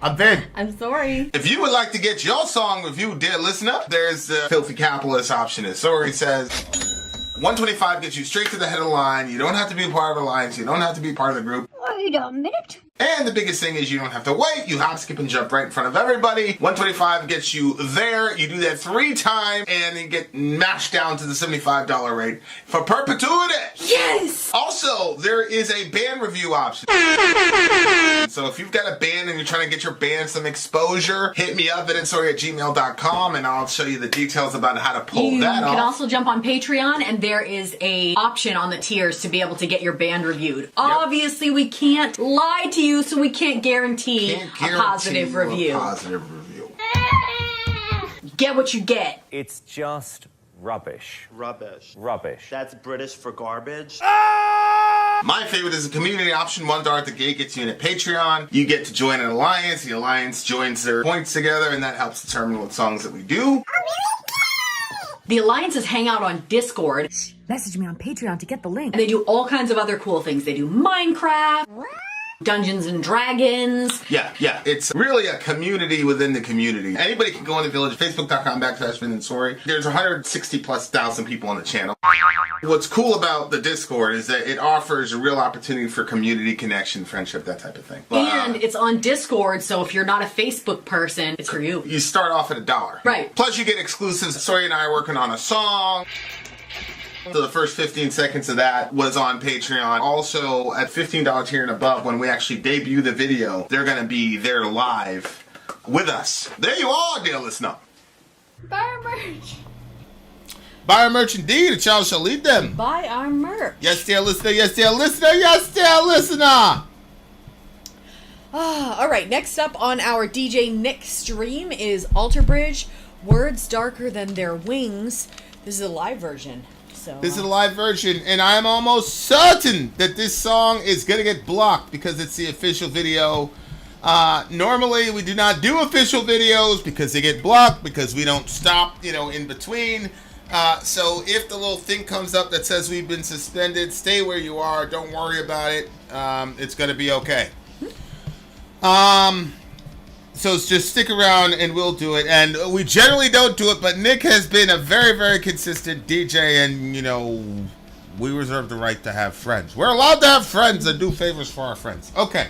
I'm Vin. I'm Sori. If you would like to get your song reviewed, dear listener, there's the filthy capitalist option. As Sori says, 125 gets you straight to the head of the line. You don't have to be a part of the alliance. You don't have to be part of the group. Wait a minute. And the biggest thing is you don't have to wait. You hop, skip, and jump right in front of everybody. 125 gets you there. You do that 3 times, and you get mashed down to the $75 rate for perpetuity. Yes! Also, there is a band review option. So if you've got a band and you're trying to get your band some exposure, hit me up at insori@gmail.com, and I'll show you the details about how to pull that off. You can also jump on Patreon, and there is a option on the tiers to be able to get your band reviewed. Obviously, we can't lie to you, so we can't guarantee a positive review. Get what you get. It's just rubbish. Rubbish. Rubbish. That's British for garbage. My favorite is the community option. $1 at the gate gets you in at Patreon. You get to join an alliance. The alliance joins their points together, and that helps determine what songs that we do. The alliances hang out on Discord. Message me on Patreon to get the link. And they do all kinds of other cool things. They do Minecraft, Dungeons and Dragons. Yeah. It's really a community within the community. Anybody can go in the village, facebook.com/Vin and Sori. There's 160,000+ people on the channel. What's cool about the Discord is that it offers a real opportunity for community connection, friendship, that type of thing. And it's on Discord, so if you're not a Facebook person, it's for you. You start off at $1. Right. Plus you get exclusives. Sori and I are working on a song. So the first 15 seconds of that was on Patreon. Also, at $15 tier and above, when we actually debut the video, they're going to be there live with us. There you are, dear listener. Buy our merch. Buy our merch indeed, and y'all shall lead them. Buy our merch. Yes, dear listener. Yes, dear listener. Yes, dear listener. All right, next up on our DJ Nick stream is Alter Bridge, Words Darker Than Their Wings. This is a live version. So, This is a live version, and I'm almost certain that this song is going to get blocked because it's the official video. Normally, we do not do official videos because they get blocked, because we don't stop, in between. So if the little thing comes up that says we've been suspended, stay where you are. Don't worry about it. It's going to be okay. So just stick around and we'll do it. And we generally don't do it, but Nick has been a very, very consistent DJ, and, we reserve the right to have friends. We're allowed to have friends and do favors for our friends. Okay.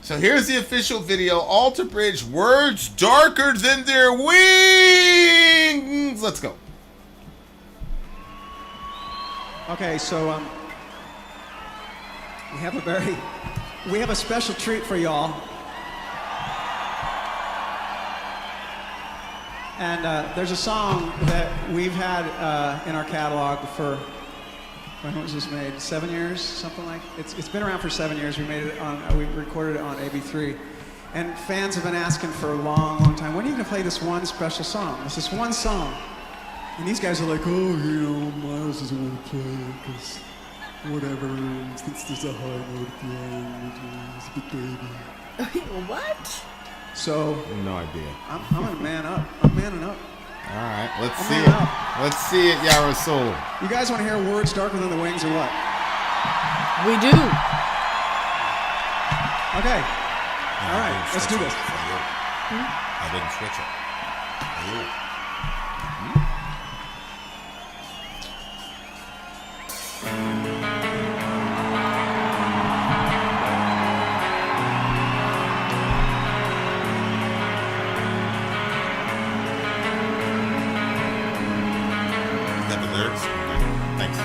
So here's the official video. Alter Bridge, Words Darker Than Their Wings. Let's go. Okay, so we have a special treat for y'all. And there's a song that we've had in our catalog for, when was this made? 7 years, something like. It's been around for 7 years. We recorded it on AB3, and fans have been asking for a long, long time. When are you gonna play this one special song? It's this one song, and these guys are like, Miles doesn't want to play it because whatever. Thinks there's a high note at the end. It's a bit baby. what? So No idea. I'm gonna man up. I'm manning up. All right, let's I'm see manning it. up. Let's see it, Yarosol. You guys want to hear Words Darker Than the Wings or what? We do. Okay. All right, let's do this. I didn't switch it. Thanks.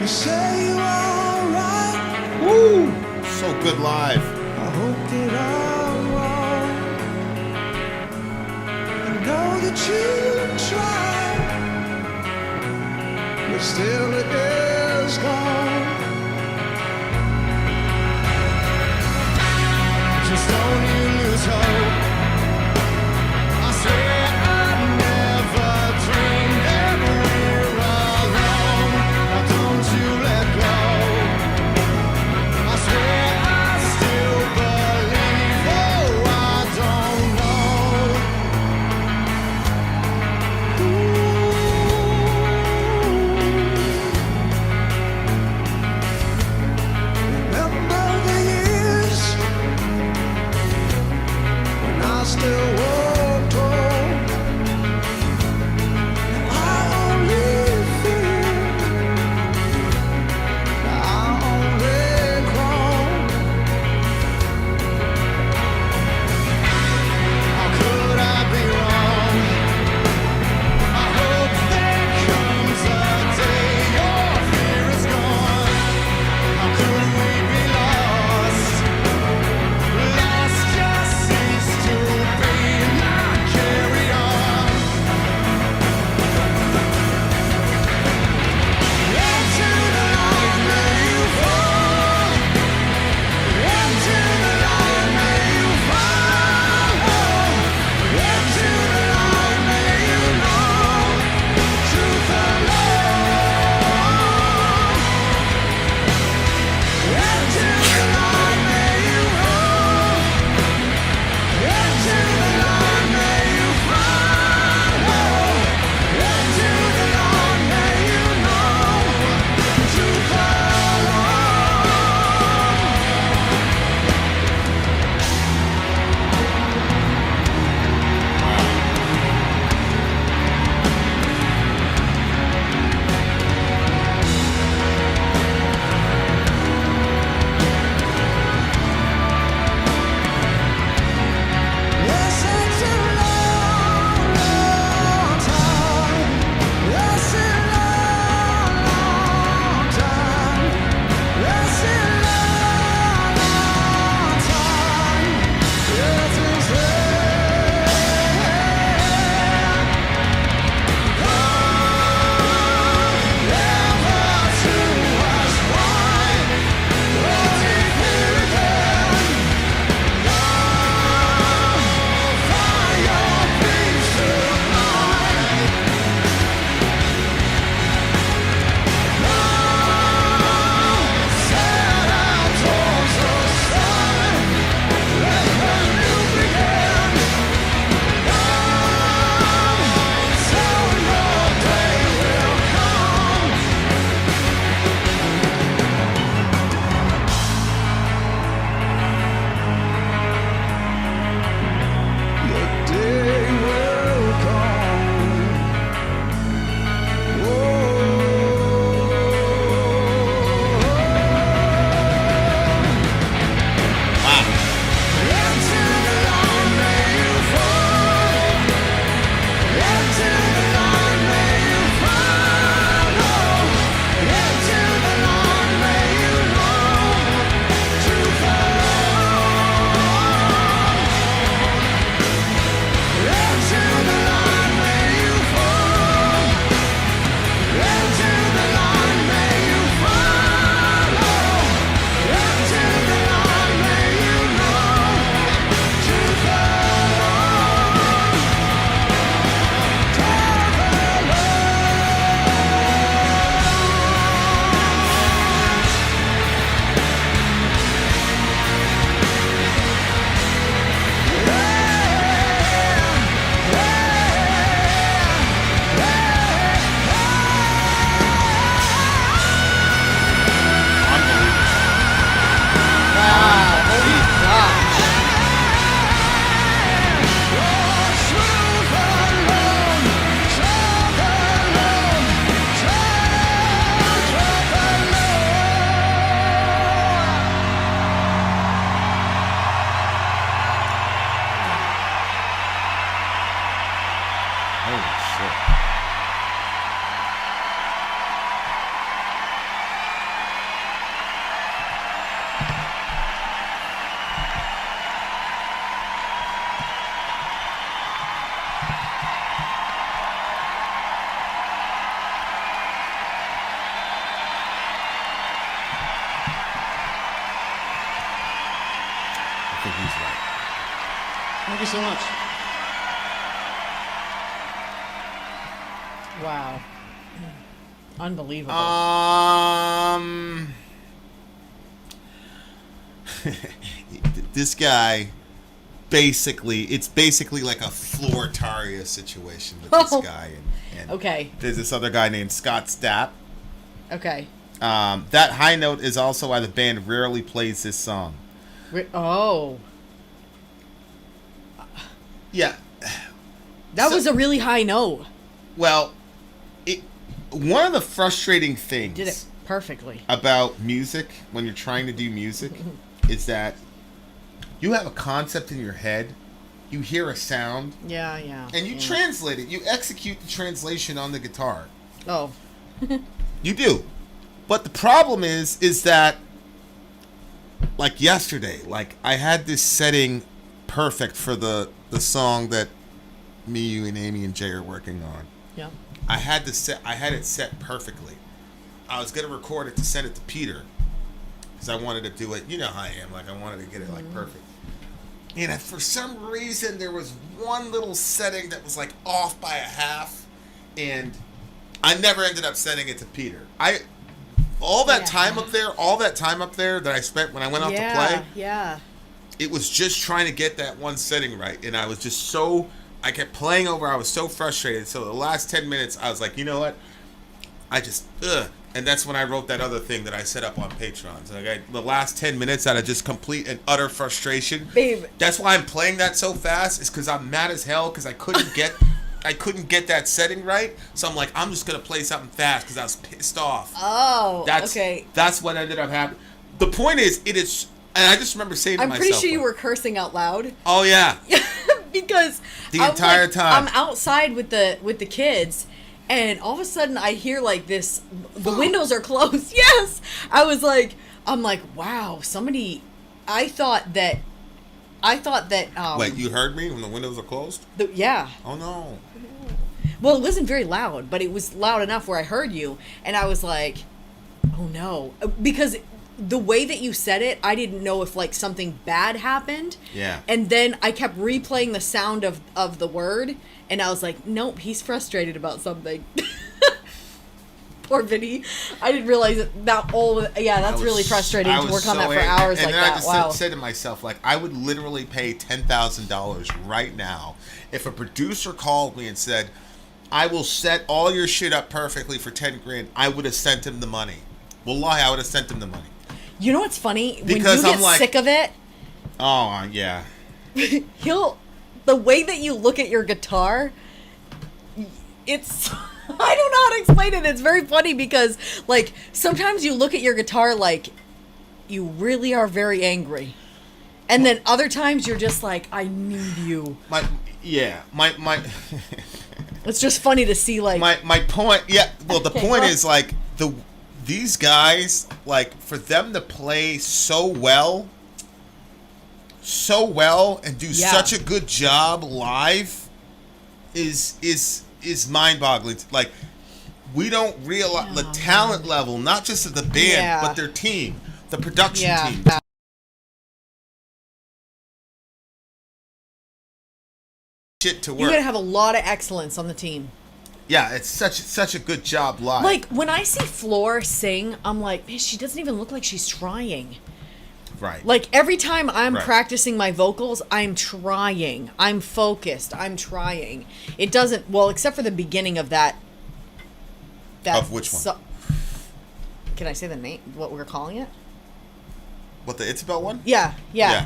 You say you're alright. Woo! So good live. I hope that I'm wrong. I know that you tried, but still it is gone. Just don't you lose hope. I swear I never dreamed that we're alone. Now don't you let go. I swear I still believe, oh, I don't know. think he's right. Thank you so much. Wow. Unbelievable. This guy, it's basically like a Flortaria situation with this guy. And Okay. There's this other guy named Scott Stapp. Okay. That high note is also why the band rarely plays this song. Oh. Yeah. That was a really high note. Well, one of the frustrating things Did it perfectly. about music when you're trying to do music is that you have a concept in your head, you hear a sound, Yeah. and you translate it. You execute the translation on the guitar. Oh. You do. But the problem is that, like yesterday, like I had this setting perfect for the song that me, you, and Amy and Jay are working on. Yeah. I had it set perfectly. I was gonna record it to send it to Peter because I wanted to do it. You know how I am. Like I wanted to get it like perfect. And for some reason, there was one little setting that was like off by a half, and I never ended up sending it to Peter. All that time up there that I spent when I went out to play. Yeah. It was just trying to get that one setting right, and I was just I kept playing over. I was so frustrated. So the last 10 minutes, I was like, you know what? And that's when I wrote that other thing that I set up on Patreon. So the last 10 minutes out of just complete and utter frustration. Babe. That's why I'm playing that so fast. Is because I'm mad as hell because I couldn't get that setting right. So I'm like, I'm just gonna play something fast because I was pissed off. Oh. Okay. That's what ended up happening. The point is, and I just remember saying to myself, I'm pretty sure you were cursing out loud. Oh yeah. Because the entire time I'm outside with the kids, and all of a sudden I hear like this. The windows are closed. Yes, I'm like, wow, somebody. I thought that. Wait, you heard me when the windows are closed? Yeah. Oh no. Well, it wasn't very loud, but it was loud enough where I heard you, and I was like, oh no, because the way that you said it, I didn't know if like something bad happened. Yeah. And then I kept replaying the sound of the word, and I was like, nope, he's frustrated about something. Poor Vinny. I didn't realize that's really frustrating to work on that for hours like that. And then I just said to myself, like, I would literally pay $10,000 right now if a producer called me and said, I will set all your shit up perfectly for 10 grand. I would have sent him the money. Wallahi, I would have sent him the money. You know what's funny? Because when you get sick of it, oh yeah, the way that you look at your guitar, it's I don't know how to explain it. It's very funny because like sometimes you look at your guitar like you really are very angry, and then other times you're just like, I need you. My It's just funny to see like my point. Yeah, well the point is like these guys, like, for them to play so well and do such a good job live is mind-boggling. Like, we don't realize the talent level, not just of the band, but their team, the production team. Shit to work. You gotta have a lot of excellence on the team. Yeah, it's such a good job live. Like, when I see Floor sing, I'm like, man, she doesn't even look like she's trying. Right. Like, every time I'm practicing my vocals, I'm trying. I'm focused. I'm trying. It doesn't, well, except for the beginning of that of which one? Can I say the name, what we're calling it? What, the It's About one? Yeah.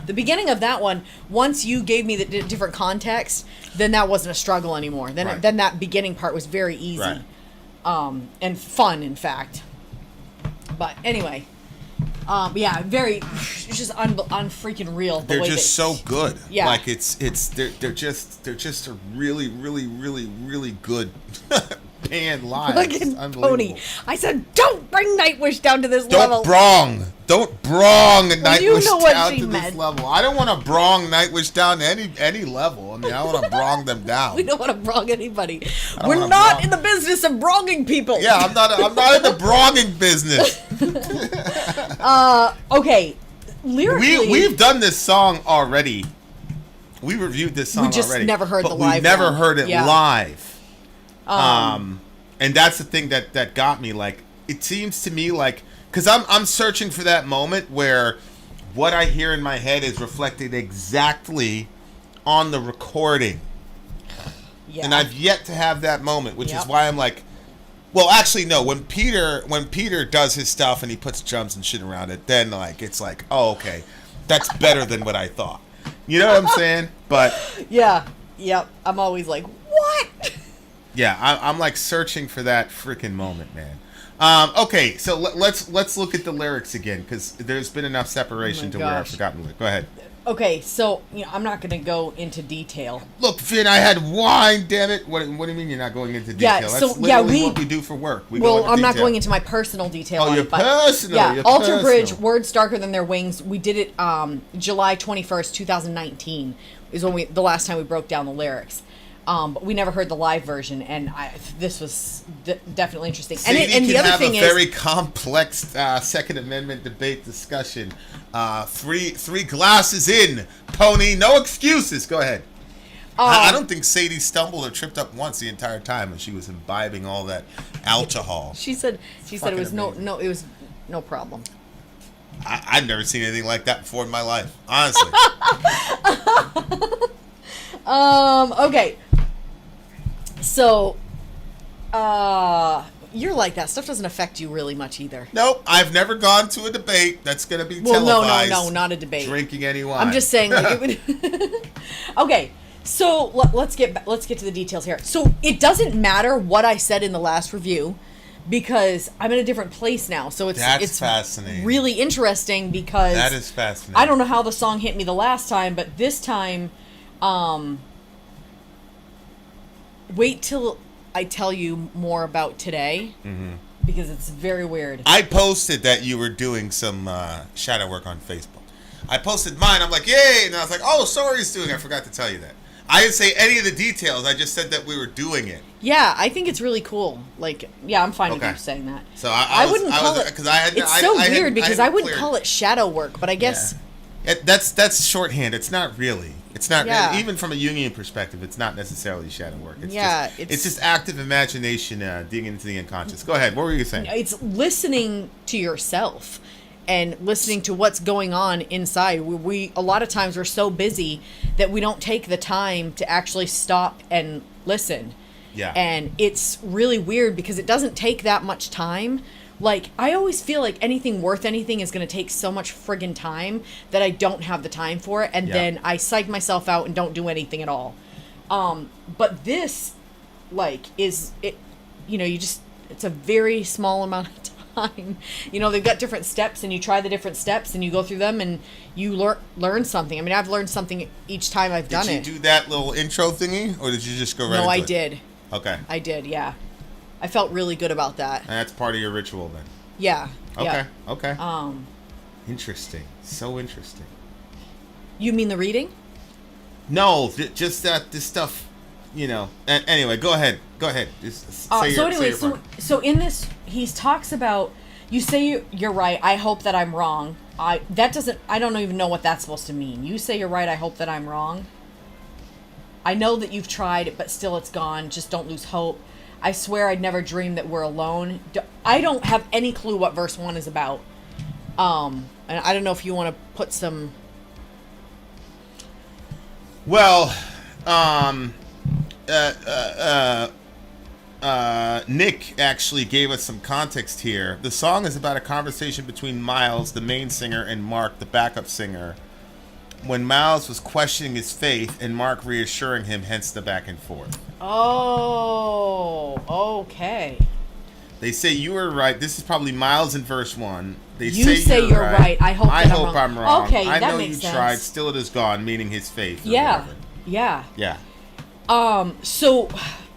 The beginning of that one, once you gave me the different context, then that wasn't a struggle anymore. Then that beginning part was very easy. And fun, in fact. But anyway, very, it's just unfreaking real. They're just so good. Yeah. Like they're just a really, really, really, really good band live. Fucking pony. I said, don't bring Nightwish down to this level. Don't brong Nightwish down to meant. this level. I don't want to brong Nightwish down to any level. I mean, I want to brong them down. We don't want to brong anybody. We're not in the business of bronging people. Yeah, I'm not in the bronging business. Okay, lyrically, we've done this song already. We reviewed this song already. We just never heard the but live we never one. heard it Yeah. live. And that's the thing that got me. Like, it seems to me like, because I'm searching for that moment where what I hear in my head is reflected exactly on the recording. yeah. And I've yet to have that moment, which is Yep. why I'm like, well, actually, no. When Peter does his stuff and he puts drums and shit around it, then like it's like, oh, okay, that's better than what I thought. You know what I'm saying? But yeah, yep. I'm always like, what? yeah, I'm like searching for that freaking moment, man. Okay, so let's look at the lyrics again, because there's been enough separation to where I've gosh. forgotten the lyric. Go ahead. Okay, so I'm not gonna go into detail. Look, Finn, I had wine. Damn it! What do you mean you're not going into detail? Yeah, That's so, literally yeah, what we do for work. We Well, go into I'm not detail. going into my personal detail. Oh, on your it, but personal. Yeah, your Alter Bridge, personal. Words Darker Than Their Wings. We did it July 21st, 2019 is when the last time we broke down the lyrics. But we never heard the live version, and this was definitely interesting. Sadie And the can other have thing a is, very complex Second Amendment debate discussion. Three glasses in, Pony. No excuses. Go ahead. I don't think Sadie stumbled or tripped up once the entire time when she was imbibing all that alcohol. she said it fucking was amazing. it was no problem. I've never seen anything like that before in my life, honestly. Okay. So, you're like that stuff doesn't affect you really much either. Nope, I've never gone to a debate that's going to be Well, televised. no, not a debate. Drinking any wine. I'm just saying, like, it would. Okay, so let's get to the details here. So it doesn't matter what I said in the last review, because I'm in a different place now. So it's fascinating. really interesting because That is fascinating. I don't know how the song hit me the last time, but this time, wait till I tell you more about today, because it's very weird. I posted that you were doing some shadow work on Facebook. I posted mine. I'm like, yay! And I was like, oh, Sori's doing it. I forgot to tell you that. I didn't say any of the details. I just said that we were doing it. Yeah, I think it's really cool. Like, yeah, I'm fine with Okay. you saying that. So I wouldn't call it. because I had. It's I, so I had- weird because I wouldn't cleared- call it shadow work, but I guess That's shorthand. It's not really. It's not Yeah. even from a Jungian perspective. It's not necessarily shadow work. It's Yeah, just, it's- it's just active imagination digging into the unconscious. Go ahead. What were you saying? it's listening to yourself and listening to what's going on inside. We a lot of times we're so busy that we don't take the time to actually stop and listen. Yeah. And it's really weird because it doesn't take that much time. Like, I always feel like anything worth anything is going to take so much friggin' time that I don't have the time for it. And Yeah. then I psych myself out and don't do anything at all. But this, like, is it, it's a very small amount of time. They've got different steps and you try the different steps and you go through them and you learn something. I mean, I've learned something each time I've done it. Did you do that little intro thingy, or did you just go right No, into I it? did. Okay. I did, yeah. I felt really good about that. And that's part of your ritual then. Yeah. Okay. Yeah. Okay. Interesting. So interesting. You mean the reading? No, just that this stuff, Anyway, go ahead. Go ahead. Just say So your, anyway, say your part. so in this, he talks about, you say you're right. I hope that I'm wrong. I don't even know what that's supposed to mean. You say you're right. I hope that I'm wrong. I know that you've tried, but still it's gone. Just don't lose hope. I swear I'd never dream that we're alone. I don't have any clue what verse 1 is about. And I don't know if you want to put some... Well, Nick actually gave us some context here. The song is about a conversation between Miles, the main singer, and Mark, the backup singer, when Miles was questioning his faith and Mark reassuring him, hence the back and forth. Oh, okay. They say you were right. This is probably Miles in verse 1. They You say you're right. I hope that I'm wrong. I'm wrong. Okay, I that know makes you sense. tried. Still it is gone, meaning his faith. Or Yeah, whatever. yeah. Yeah. So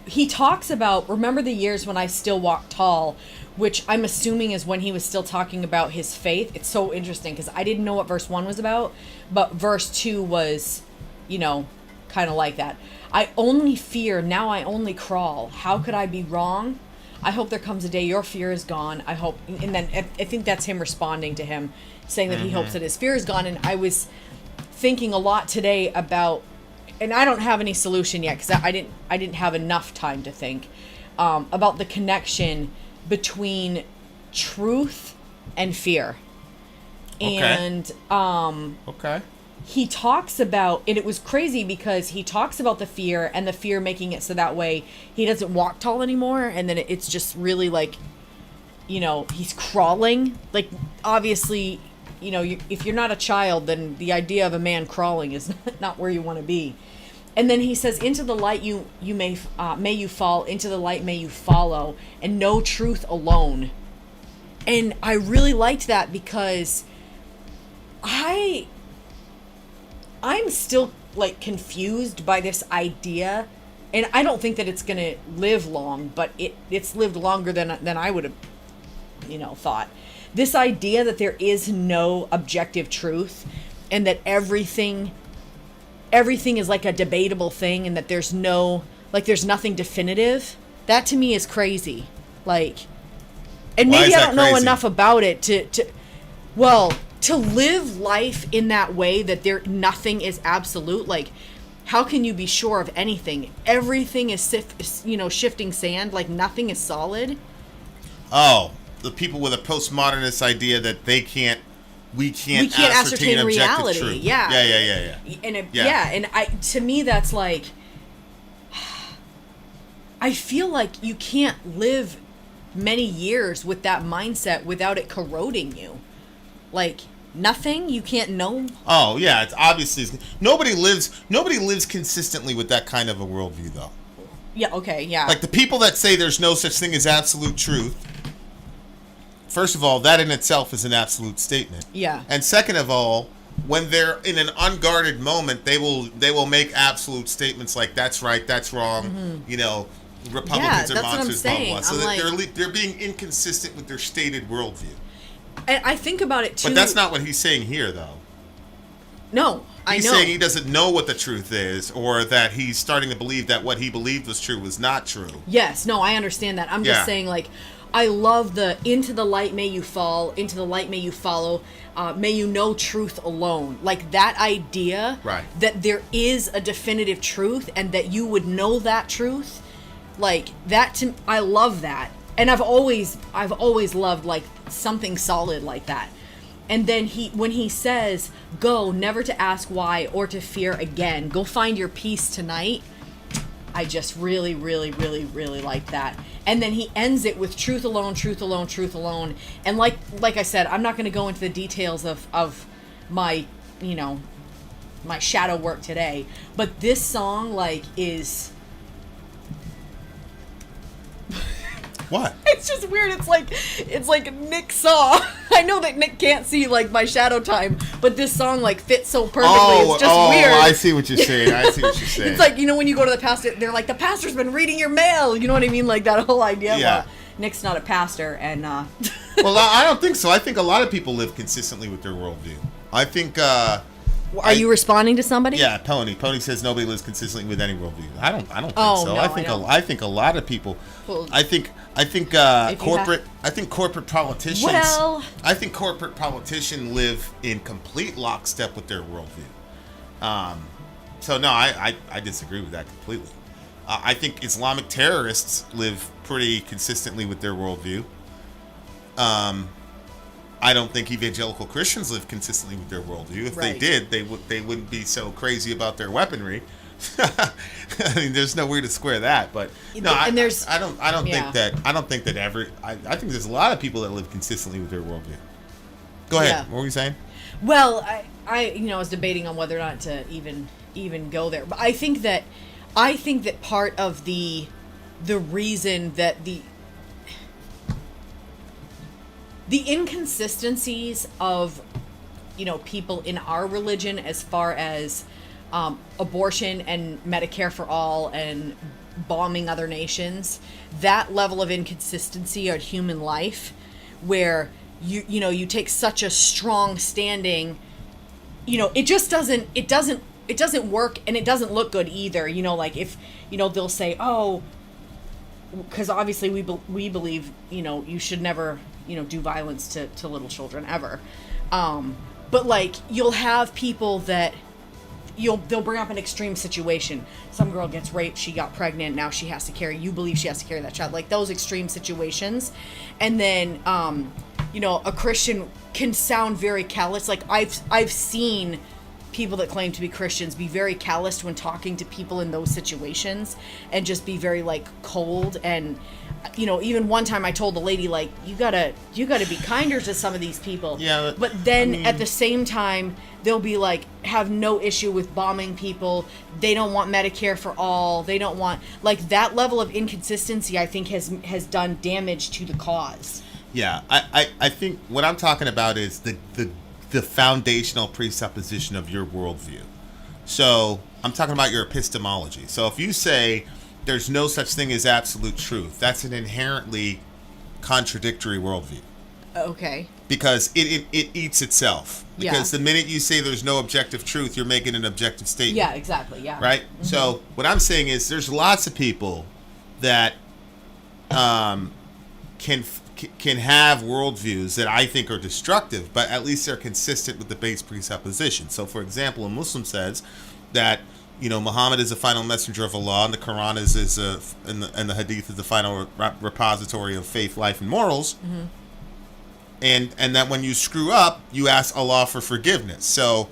he talks about, remember the years when I still walk tall, which I'm assuming is when he was still talking about his faith. It's so interesting because I didn't know what verse 1 was about, but verse 2 was, kind of like that. I only fear, now I only crawl. How could I be wrong? I hope there comes a day your fear is gone. I hope, and then I think that's him responding to him, saying that he hopes that his fear is gone. And I was thinking a lot today about, and I don't have any solution yet because I didn't have enough time to think about the connection between truth and fear. Okay. And Okay. he talks about, and it was crazy because he talks about the fear and the fear making it so that way he doesn't walk tall anymore, and then it's just really like, you know, he's crawling. Like, obviously, you know, if you're not a child, then the idea of a man crawling is not where you want to be. And then he says, into the light you may you fall, into the light may you follow, and know truth alone. And I really liked that because I'm still like confused by this idea, and I don't think that it's gonna live long, but it's lived longer than I would have, you know, thought. This idea that there is no objective truth, and that everything is like a debatable thing, and that there's nothing definitive. That to me is crazy. Like, and Why maybe is I that don't know crazy? enough about it to live life in that way, that nothing is absolute. Like, how can you be sure of anything? Everything is shifting sand. Like, nothing is solid. Oh, the people with a postmodernist idea that we can't ascertain objective reality. truth. Yeah. Yeah. And Yeah. and to me that's like, I feel like you can't live many years with that mindset without it corroding you. Like, nothing, you can't know. Oh yeah, it's obviously nobody lives consistently with that kind of a worldview though. Yeah, okay, yeah. Like the people that say there's no such thing as absolute truth. First of all, that in itself is an absolute statement. Yeah. And second of all, when they're in an unguarded moment, they will make absolute statements like that's right, that's wrong. You know, Republicans are that's what I'm monsters, blah blah saying. blah. So I'm that they're being inconsistent with their stated worldview. And I think about it too. But that's not what he's saying here, though. No, I know. He's saying he doesn't know what the truth is, or that he's starting to believe that what he believed was true was not true. Yes, no, I understand that. I'm just saying, like, I love the into the light may you fall, into the light may you follow, may you know truth alone. Like, that idea Right. that there is a definitive truth and that you would know that truth, like that. I love that, and I've always loved like something solid like that. And then when he says, "Go, never to ask why or to fear again. Go find your peace tonight." I just really, really, really, really like that. And then he ends it with truth alone, truth alone, truth alone. And like I said, I'm not going to go into the details of my, you know, my shadow work today. But this song, like, is... What? It's just weird. It's like Nick saw. I know that Nick can't see like my shadow time, but this song like fits so perfectly. It's just weird. I see what you're saying. It's like, you know, when you go to the pastor, they're like, the pastor's been reading your mail. You know what I mean? Like that whole idea. Yeah. Well, Nick's not a pastor, and Well, I don't think so. I think a lot of people live consistently with their worldview. I think. Are you responding to somebody? Yeah, Pony. Pony says nobody lives consistently with any worldview. I don't think Oh, so. no, I think a lot of people. Well, I think corporate. I think corporate politicians. Well, I think corporate politicians live in complete lockstep with their worldview. So no, I disagree with that completely. I think Islamic terrorists live pretty consistently with their worldview. I don't think evangelical Christians live consistently with their worldview. If they Right. did, they wouldn't be so crazy about their weaponry. I mean, there's no way to square that. But no, And I don't yeah. think that I think there's a lot of people that live consistently with their worldview. Go ahead. Yeah. What were you saying? well, I was debating on whether or not to even go there, but I think that part of the reason that the inconsistencies of, you know, people in our religion as far as abortion and Medicare for all and bombing other nations, that level of inconsistency of human life, where you take such a strong standing, you know, it doesn't work, and it doesn't look good either. You know, like if, you know, they'll say, oh, because obviously we believe, you know, you should never, you know, do violence to little children ever. But like, you'll have people that they'll bring up an extreme situation. Some girl gets raped, she got pregnant, now she has to carry, you believe she has to carry that child, like those extreme situations. And then, you know, a Christian can sound very callous. Like I've seen people that claim to be Christians be very calloused when talking to people in those situations, and just be very like cold. And you know, even one time I told the lady, like, you gotta be kinder to some of these people. Yeah, but then at the same time they'll be like, have no issue with bombing people, they don't want Medicare for all, they don't want, like, that level of inconsistency I think has done damage to the cause. Yeah, I think what I'm talking about is the foundational presupposition of your worldview. So I'm talking about your epistemology. So if you say there's no such thing as absolute truth, that's an inherently contradictory worldview. Okay. Because it eats itself. Because the minute you say there's no objective truth, you're making an objective statement. Yeah, exactly. Yeah. Right? Mm-hmm. So what I'm saying is there's lots of people that can have worldviews that I think are destructive, but at least they're consistent with the base presupposition. So, for example, a Muslim says that, you know, Muhammad is the final messenger of Allah, and the Quran and the Hadith is the final repository of faith, life, and morals. Mm-hmm. And that when you screw up, you ask Allah for forgiveness. So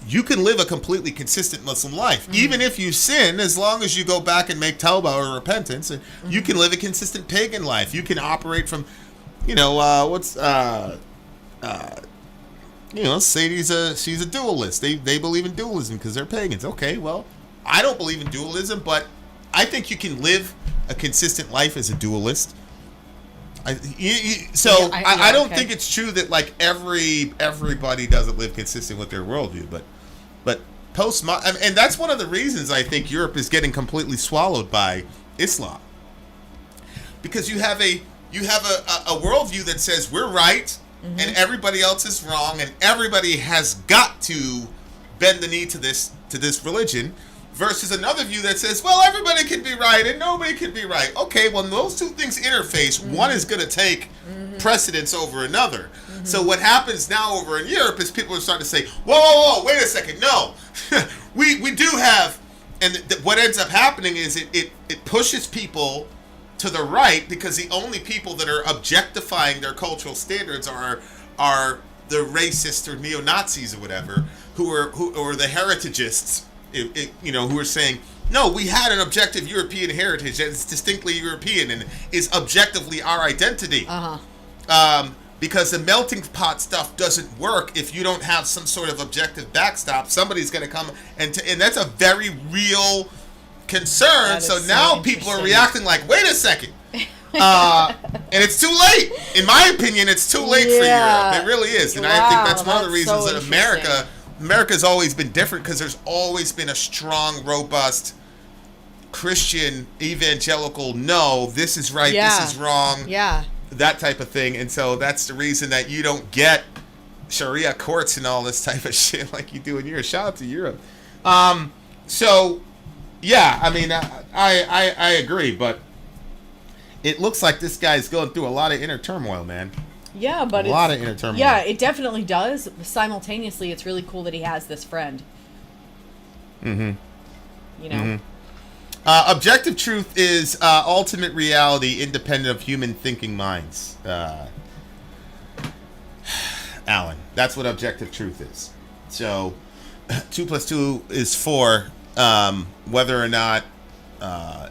you can live a completely consistent Muslim life. Mm-hmm. Even if you sin, as long as you go back and make tawbah or repentance, mm-hmm. you can live a consistent pagan life. You can operate from, you know, you know, Sadie's she's a dualist. They believe in dualism because they're pagans. Okay, well, I don't believe in dualism, but I think you can live a consistent life as a dualist. I don't think it's true that like everybody doesn't live consistent with their worldview, but and that's one of the reasons I think Europe is getting completely swallowed by Islam, because you have a worldview that says we're right mm-hmm. and everybody else is wrong, and everybody has got to bend the knee to this religion. Versus another view that says, well, everybody can be right and nobody can be right. Okay, well, those two things interface. Mm-hmm. One is going to take mm-hmm. precedence over another. Mm-hmm. So what happens now over in Europe is people are starting to say, whoa, wait a second. No, we do have, and what ends up happening is it pushes people to the right, because the only people that are objectifying their cultural standards are the racists or neo-Nazis or whatever, who are the heritagists. Who are saying, no, we had an objective European heritage that is distinctly European and is objectively our identity. Uh-huh. Because the melting pot stuff doesn't work if you don't have some sort of objective backstop. Somebody's going to come, and that's a very real concern. So now people are reacting like, wait a second. And it's too late. In my opinion, it's too late for Europe. It really is. And I think that's one of the reasons that America's always been different, because there's always been a strong, robust Christian evangelical, no, this is right, this is wrong, that type of thing. And so that's the reason that you don't get Sharia courts and all this type of shit like you do in Europe. Shout out to Europe. So, yeah, I mean, I agree, but it looks like this guy's going through a lot of inner turmoil, man. Yeah, but a lot of inner turmoil. Yeah, it definitely does. Simultaneously, it's really cool that he has this friend. Mm-hmm. You know? Mm-hmm. Objective truth is ultimate reality independent of human thinking minds. Alan, that's what objective truth is. So, 2 + 2 is 4, whether or not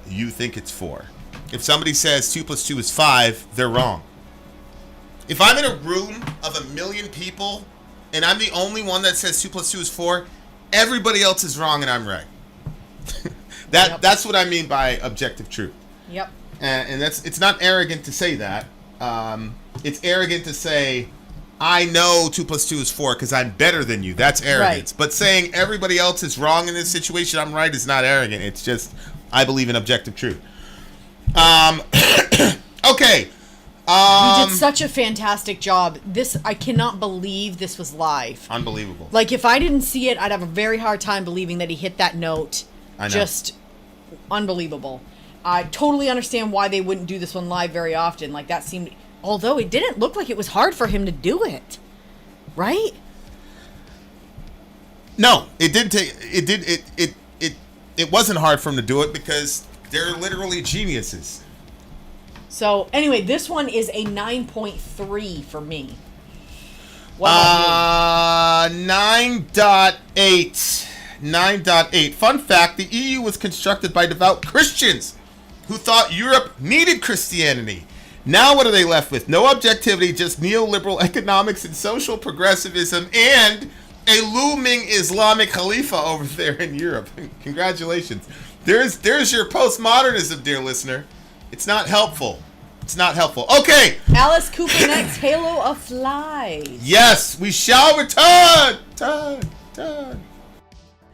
you think it's 4. If somebody says 2 + 2 is 5, they're wrong. If I'm in a room of 1 million people and I'm the only one that says 2 + 2 is 4, everybody else is wrong and I'm right. That's what I mean by objective truth. Yep. And it's not arrogant to say that. It's arrogant to say, I know 2 + 2 is 4 because I'm better than you. That's arrogance. Right. But saying everybody else is wrong in this situation, I'm right, is not arrogant. It's just, I believe in objective truth. Okay. You did such a fantastic job. I cannot believe this was live. Unbelievable. Like, if I didn't see it, I'd have a very hard time believing that he hit that note. I know. Just unbelievable. I totally understand why they wouldn't do this one live very often. Like, that seemed... Although it didn't look like it was hard for him to do it. Right? No, it didn't take... It wasn't hard for him to do it because they're literally geniuses. So, anyway, this one is a 9.3 for me. What about you? 9.8. 9.8. Fun fact, the EU was constructed by devout Christians who thought Europe needed Christianity. Now what are they left with? No objectivity, just neoliberal economics and social progressivism and a looming Islamic Khalifa over there in Europe. Congratulations. There's your postmodernism, dear listener. It's not helpful. It's not helpful. Okay. Alice Cooper next, Halo of Flies. Yes, we shall return. Turn.